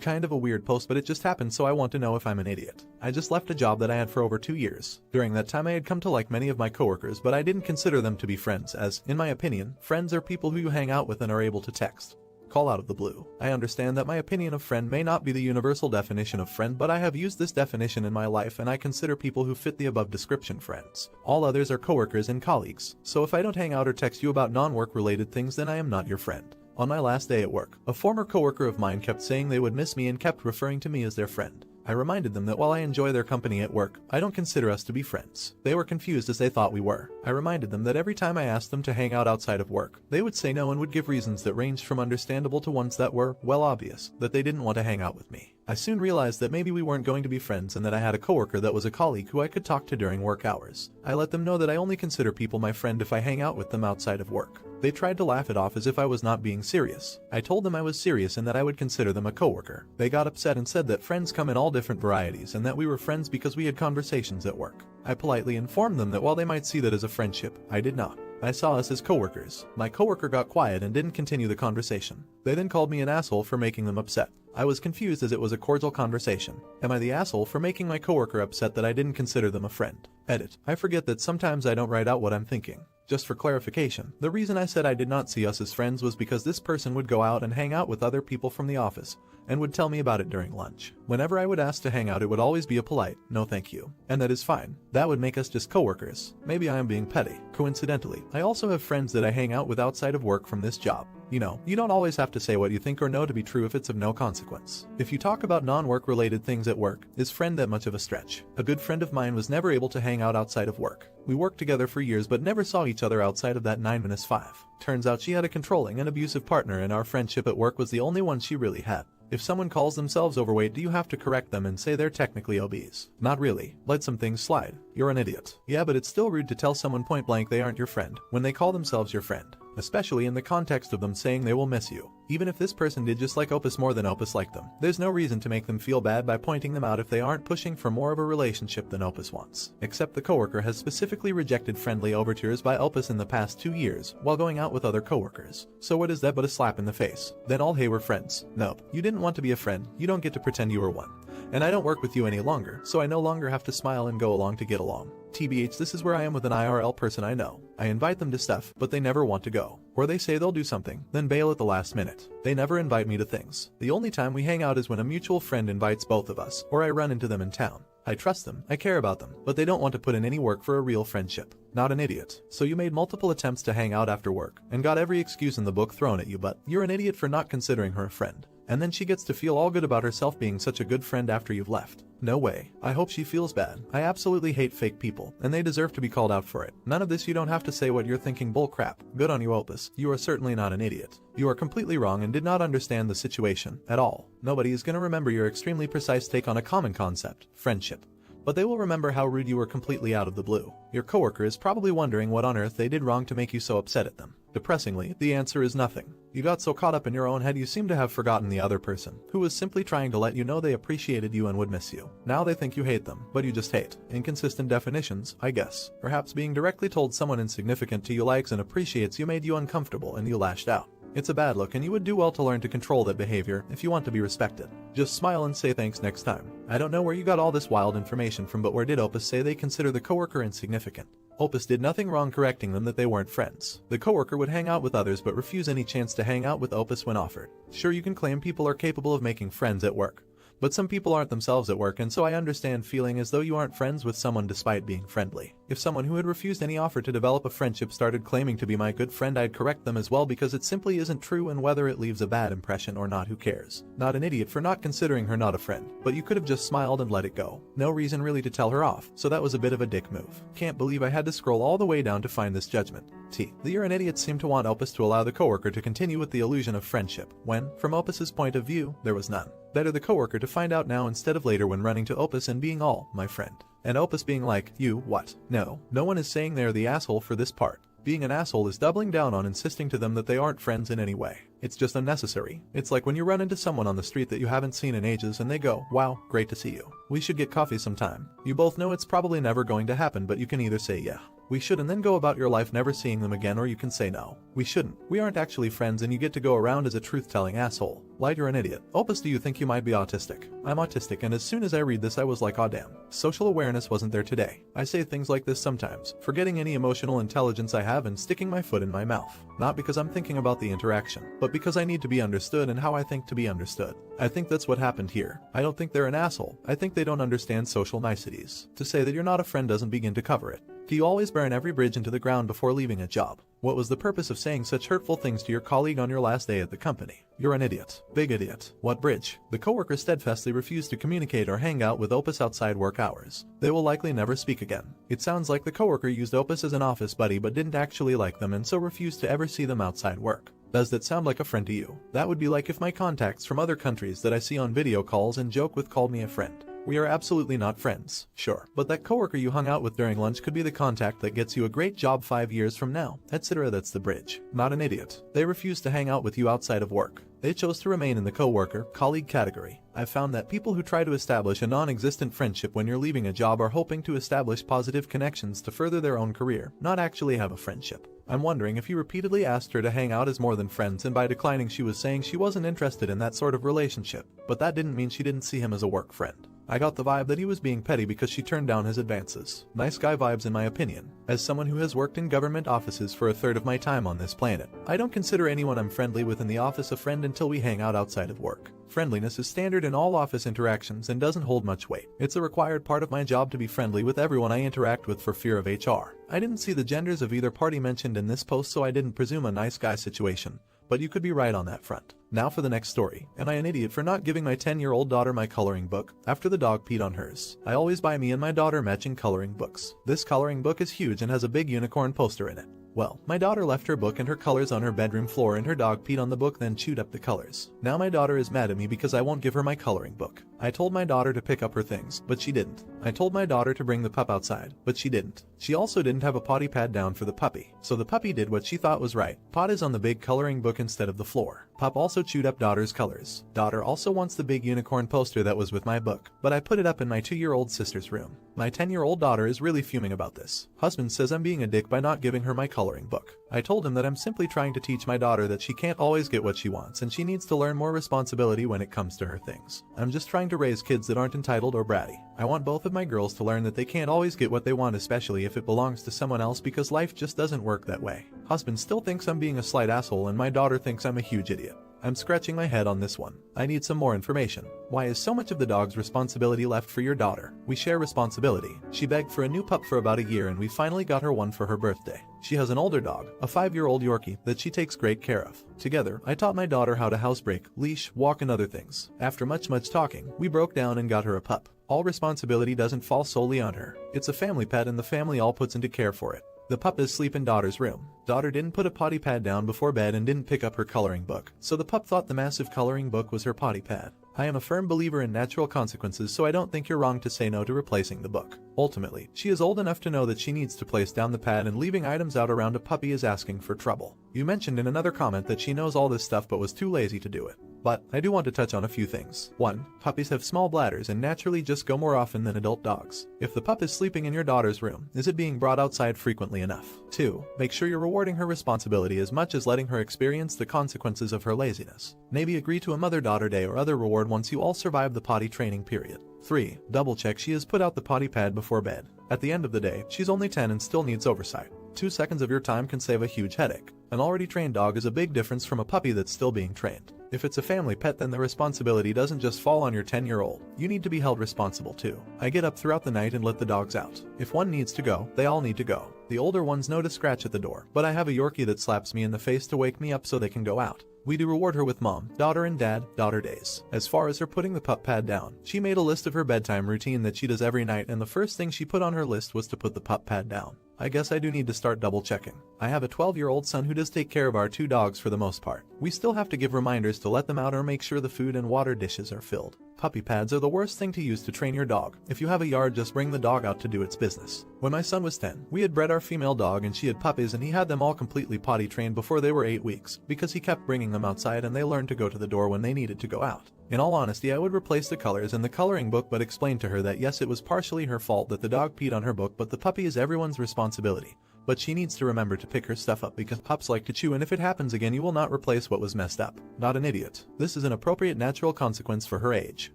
Kind of a weird post, but it just happened, so I want to know if I'm an idiot. I just left a job that I had for over 2 years. During that time I had come to like many of my coworkers, but I didn't consider them to be friends as, in my opinion, friends are people who you hang out with and are able to text. Call out of the blue. I understand that my opinion of friend may not be the universal definition of friend, but I have used this definition in my life and I consider people who fit the above description friends. All others are coworkers and colleagues. So if I don't hang out or text you about non-work related things, then I am not your friend. On my last day at work, a former coworker of mine kept saying they would miss me and kept referring to me as their friend. I reminded them that while I enjoy their company at work, I don't consider us to be friends. They were confused as they thought we were. I reminded them that every time I asked them to hang out outside of work, they would say no and would give reasons that ranged from understandable to ones that were, well, obvious, that they didn't want to hang out with me. I soon realized that maybe we weren't going to be friends and that I had a coworker that was a colleague who I could talk to during work hours. I let them know that I only consider people my friend if I hang out with them outside of work. They tried to laugh it off as if I was not being serious. I told them I was serious and that I would consider them a coworker. They got upset and said that friends come in all different varieties and that we were friends because we had conversations at work. I politely informed them that while they might see that as a friendship, I did not. I saw us as coworkers. My coworker got quiet and didn't continue the conversation. They then called me an asshole for making them upset. I was confused as it was a cordial conversation. Am I the asshole for making my coworker upset that I didn't consider them a friend? Edit. I forget that sometimes I don't write out what I'm thinking. Just for clarification, the reason I said I did not see us as friends was because this person would go out and hang out with other people from the office and would tell me about it during lunch. Whenever I would ask to hang out, it would always be a polite, no thank you. And that is fine. That would make us just coworkers. Maybe I am being petty. Coincidentally, I also have friends that I hang out with outside of work from this job. You know, you don't always have to say what you think or know to be true if it's of no consequence. If you talk about non-work related things at work, is friend that much of a stretch? A good friend of mine was never able to hang out outside of work. We worked together for years but never saw each other outside of that 9-5. Turns out she had a controlling and abusive partner and our friendship at work was the only one she really had. If someone calls themselves overweight, do you have to correct them and say they're technically obese? Not really. Let some things slide. You're an idiot. Yeah, but it's still rude to tell someone point blank they aren't your friend when they call themselves your friend, especially in the context of them saying they will miss you. Even if this person did just like Opus more than Opus liked them, there's no reason to make them feel bad by pointing them out if they aren't pushing for more of a relationship than Opus wants. Except the coworker has specifically rejected friendly overtures by Opus in the past 2 years while going out with other coworkers. So what is that but a slap in the face? Then all hey, we're friends. Nope. You didn't want to be a friend. You don't get to pretend you were one. And I don't work with you any longer, so I no longer have to smile and go along to get along. TBH, this is where I am with an IRL person I know. I invite them to stuff, but they never want to go. Or they say they'll do something, then bail at the last minute. They never invite me to things. The only time we hang out is when a mutual friend invites both of us, or I run into them in town. I trust them, I care about them, but they don't want to put in any work for a real friendship. Not an idiot. So you made multiple attempts to hang out after work, and got every excuse in the book thrown at you, but you're an idiot for not considering her a friend. And then she gets to feel all good about herself being such a good friend after you've left. No way. I hope she feels bad. I absolutely hate fake people, and they deserve to be called out for it. None of this, you don't have to say what you're thinking, bull crap. Good on you, Opus. You are certainly not an idiot. You are completely wrong and did not understand the situation at all. Nobody is going to remember your extremely precise take on a common concept, friendship. But they will remember how rude you were completely out of the blue. Your coworker is probably wondering what on earth they did wrong to make you so upset at them. Depressingly, the answer is nothing. You got so caught up in your own head you seem to have forgotten the other person, who was simply trying to let you know they appreciated you and would miss you. Now they think you hate them, but you just hate. Inconsistent definitions, I guess. Perhaps being directly told someone insignificant to you likes and appreciates you made you uncomfortable and you lashed out. It's a bad look and you would do well to learn to control that behavior if you want to be respected. Just smile and say thanks next time. I don't know where you got all this wild information from, but where did Opus say they consider the coworker insignificant? Opus did nothing wrong correcting them that they weren't friends. The coworker would hang out with others but refuse any chance to hang out with Opus when offered. Sure, you can claim people are capable of making friends at work, but some people aren't themselves at work, and so I understand feeling as though you aren't friends with someone despite being friendly. If someone who had refused any offer to develop a friendship started claiming to be my good friend, I'd correct them as well because it simply isn't true, and whether it leaves a bad impression or not, who cares? Not an idiot for not considering her not a friend, but you could have just smiled and let it go. No reason really to tell her off, so that was a bit of a dick move. Can't believe I had to scroll all the way down to find this judgment. The You're an Idiot seemed to want Opus to allow the coworker to continue with the illusion of friendship, when, from Opus's point of view, there was none. Better the coworker to find out now instead of later when running to Opus and being all, my friend. And Opus being like, you, what? No one is saying they're the asshole for this part. Being an asshole is doubling down on insisting to them that they aren't friends in any way. It's just unnecessary. It's like when you run into someone on the street that you haven't seen in ages and they go, wow, great to see you. We should get coffee sometime. You both know it's probably never going to happen, but you can either say yeah, We should, and then go about your life never seeing them again, or you can say no. We shouldn't. We aren't actually friends and you get to go around as a truth-telling asshole. Light, you're an idiot. Opus, do you think you might be autistic? I'm autistic, and as soon as I read this I was like, aw damn. Social awareness wasn't there today. I say things like this sometimes, forgetting any emotional intelligence I have and sticking my foot in my mouth. Not because I'm thinking about the interaction, but because I need to be understood and how I think to be understood. I think that's what happened here. I don't think they're an asshole. I think they don't understand social niceties. To say that you're not a friend doesn't begin to cover it. Do you always burn every bridge into the ground before leaving a job? What was the purpose of saying such hurtful things to your colleague on your last day at the company? You're an idiot. Big idiot. What bridge? The coworker steadfastly refused to communicate or hang out with Opus outside work hours. They will likely never speak again. It sounds like the coworker used Opus as an office buddy but didn't actually like them and so refused to ever see them outside work. Does that sound like a friend to you? That would be like if my contacts from other countries that I see on video calls and joke with called me a friend. We are absolutely not friends, sure, but that coworker you hung out with during lunch could be the contact that gets you a great job 5 years from now, etc. That's the bridge. Not an idiot. They refuse to hang out with you outside of work. They chose to remain in the coworker-colleague category. I've found that people who try to establish a non-existent friendship when you're leaving a job are hoping to establish positive connections to further their own career, not actually have a friendship. I'm wondering if you repeatedly asked her to hang out as more than friends, and by declining she was saying she wasn't interested in that sort of relationship, but that didn't mean she didn't see him as a work friend. I got the vibe that he was being petty because she turned down his advances. Nice guy vibes in my opinion. As someone who has worked in government offices for a third of my time on this planet, I don't consider anyone I'm friendly with in the office a friend until we hang out outside of work. Friendliness is standard in all office interactions and doesn't hold much weight. It's a required part of my job to be friendly with everyone I interact with for fear of HR. I didn't see the genders of either party mentioned in this post, so I didn't presume a nice guy situation. But you could be right on that front. Now for the next story. Am I an idiot for not giving my 10-year-old daughter my coloring book after the dog peed on hers? I always buy me and my daughter matching coloring books. This coloring book is huge and has a big unicorn poster in it. Well, my daughter left her book and her colors on her bedroom floor and her dog peed on the book, then chewed up the colors. Now my daughter is mad at me because I won't give her my coloring book. I told my daughter to pick up her things, but she didn't. I told my daughter to bring the pup outside, but she didn't. She also didn't have a potty pad down for the puppy, so the puppy did what she thought was right. Pot is on the big coloring book instead of the floor. Pup also chewed up daughter's colors. Daughter also wants the big unicorn poster that was with my book, but I put it up in my 2-year-old sister's room. My 10-year-old daughter is really fuming about this. Husband says I'm being a dick by not giving her my coloring book. I told him that I'm simply trying to teach my daughter that she can't always get what she wants and she needs to learn more responsibility when it comes to her things. I'm just trying to raise kids that aren't entitled or bratty. I want both of my girls to learn that they can't always get what they want, especially if it belongs to someone else, because life just doesn't work that way. Husband still thinks I'm being a slight asshole and my daughter thinks I'm a huge idiot. I'm scratching my head on this one. I need some more information. Why is so much of the dog's responsibility left for your daughter? We share responsibility. She begged for a new pup for about a year and we finally got her one for her birthday. She has an older dog, a 5-year-old Yorkie, that she takes great care of. Together, I taught my daughter how to housebreak, leash, walk and other things. After much talking, we broke down and got her a pup. All responsibility doesn't fall solely on her. It's a family pet and the family all puts into care for it. The pup is asleep in daughter's room. Daughter didn't put a potty pad down before bed and didn't pick up her coloring book, so the pup thought the massive coloring book was her potty pad. I am a firm believer in natural consequences, so I don't think you're wrong to say no to replacing the book. Ultimately, she is old enough to know that she needs to place down the pad, and leaving items out around a puppy is asking for trouble. You mentioned in another comment that she knows all this stuff but was too lazy to do it. But I do want to touch on a few things. 1. Puppies have small bladders and naturally just go more often than adult dogs. If the pup is sleeping in your daughter's room, is it being brought outside frequently enough? 2. Make sure you're rewarding her responsibility as much as letting her experience the consequences of her laziness. Maybe agree to a mother-daughter day or other reward once you all survive the potty training period. 3. Double check she has put out the potty pad before bed. At the end of the day, she's only 10 and still needs oversight. 2 seconds of your time can save a huge headache. An already trained dog is a big difference from a puppy that's still being trained. If it's a family pet, then the responsibility doesn't just fall on your 10-year-old. You need to be held responsible too. I get up throughout the night and let the dogs out. If one needs to go, they all need to go. The older ones know to scratch at the door, but I have a Yorkie that slaps me in the face to wake me up so they can go out. We do reward her with mom, daughter and dad, daughter days. As far as her putting the pup pad down, she made a list of her bedtime routine that she does every night, and the first thing she put on her list was to put the pup pad down. I guess I do need to start double checking. I have a 12-year-old son who does take care of our 2 dogs for the most part. We still have to give reminders to let them out or make sure the food and water dishes are filled. Puppy pads are the worst thing to use to train your dog. If you have a yard, just bring the dog out to do its business. When my son was 10, we had bred our female dog and she had puppies, and he had them all completely potty trained before they were 8 weeks, because he kept bringing them outside and they learned to go to the door when they needed to go out. In all honesty, I would replace the colors in the coloring book, but explain to her that yes, it was partially her fault that the dog peed on her book, but the puppy is everyone's responsibility. But she needs to remember to pick her stuff up because pups like to chew, and if it happens again you will not replace what was messed up. Not an idiot. This is an appropriate natural consequence for her age.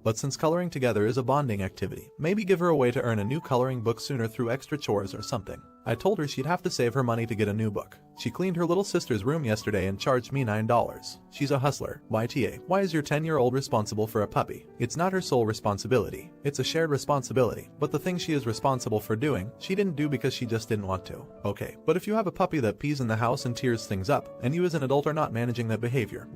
But since coloring together is a bonding activity, maybe give her a way to earn a new coloring book sooner through extra chores or something. I told her she'd have to save her money to get a new book. She cleaned her little sister's room yesterday and charged me $9. She's a hustler. YTA. Why is your 10-year-old responsible for a puppy? It's not her sole responsibility. It's a shared responsibility. But the thing she is responsible for doing, she didn't do because she just didn't want to. Okay, but if you have a puppy that pees in the house and tears things up, and you as an adult are not managing that behavior,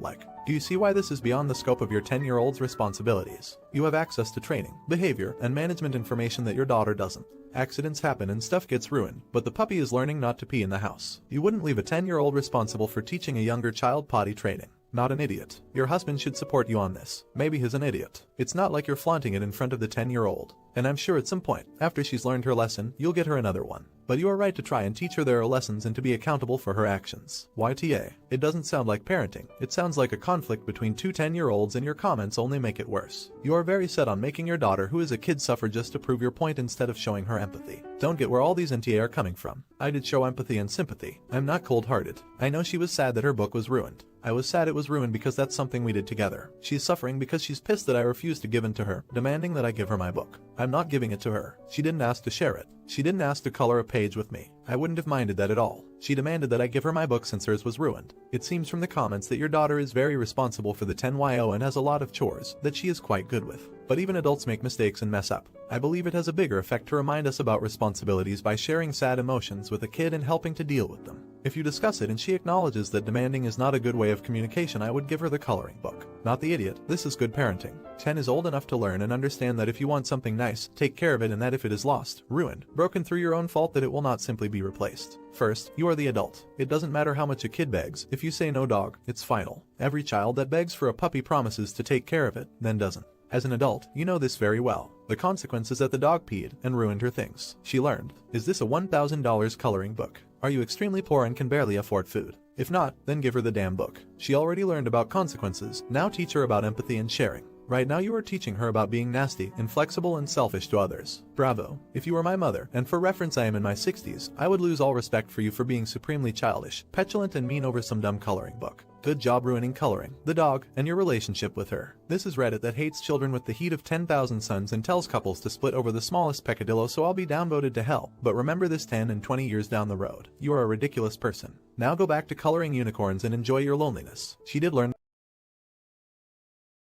do you see why this is beyond the scope of your 10-year-old's responsibilities? You have access to training, behavior, and management information that your daughter doesn't. Accidents happen and stuff gets ruined, but the puppy is learning not to pee in the house. You wouldn't leave a 10-year-old responsible for teaching a younger child potty training. Not an idiot. Your husband should support you on this. Maybe he's an idiot. It's not like you're flaunting it in front of the 10-year-old. And I'm sure at some point, after she's learned her lesson, you'll get her another one. But you are right to try and teach her there are lessons and to be accountable for her actions. YTA. It doesn't sound like parenting. It sounds like a conflict between two 10-year-olds, and your comments only make it worse. You are very set on making your daughter, who is a kid, suffer just to prove your point instead of showing her empathy. Don't get where all these NTA are coming from. I did show empathy and sympathy. I'm not cold-hearted. I know she was sad that her book was ruined. I was sad it was ruined because that's something we did together. She's suffering because she's pissed that I refused to give in to her, demanding that I give her my book. I'm not giving it to her. She didn't ask to share it. She didn't ask to color a page with me. I wouldn't have minded that at all. She demanded that I give her my book since hers was ruined. It seems from the comments that your daughter is very responsible for the 10yo and has a lot of chores that she is quite good with. But even adults make mistakes and mess up. I believe it has a bigger effect to remind us about responsibilities by sharing sad emotions with a kid and helping to deal with them. If you discuss it and she acknowledges that demanding is not a good way of communication, I would give her the coloring book. Not the idiot. This is good parenting. 10 is old enough to learn and understand that if you want something nice, take care of it, and that if it is lost, ruined, broken through your own fault, that it will not simply be replaced. First, you are the adult. It doesn't matter how much a kid begs. If you say no dog, it's final. Every child that begs for a puppy promises to take care of it, then doesn't. As an adult, you know this very well. The consequence is that the dog peed and ruined her things. She learned. Is this a $1,000 coloring book? Are you extremely poor and can barely afford food? If not, then give her the damn book. She already learned about consequences. Now teach her about empathy and sharing. Right now you are teaching her about being nasty, inflexible, and selfish to others. Bravo. If you were my mother, and for reference I am in my 60s, I would lose all respect for you for being supremely childish, petulant, and mean over some dumb coloring book. Good job ruining coloring, the dog, and your relationship with her. This is Reddit that hates children with the heat of 10,000 suns and tells couples to split over the smallest peccadillo, so I'll be downvoted to hell. But remember this 10 and 20 years down the road. You are a ridiculous person. Now go back to coloring unicorns and enjoy your loneliness. She did learn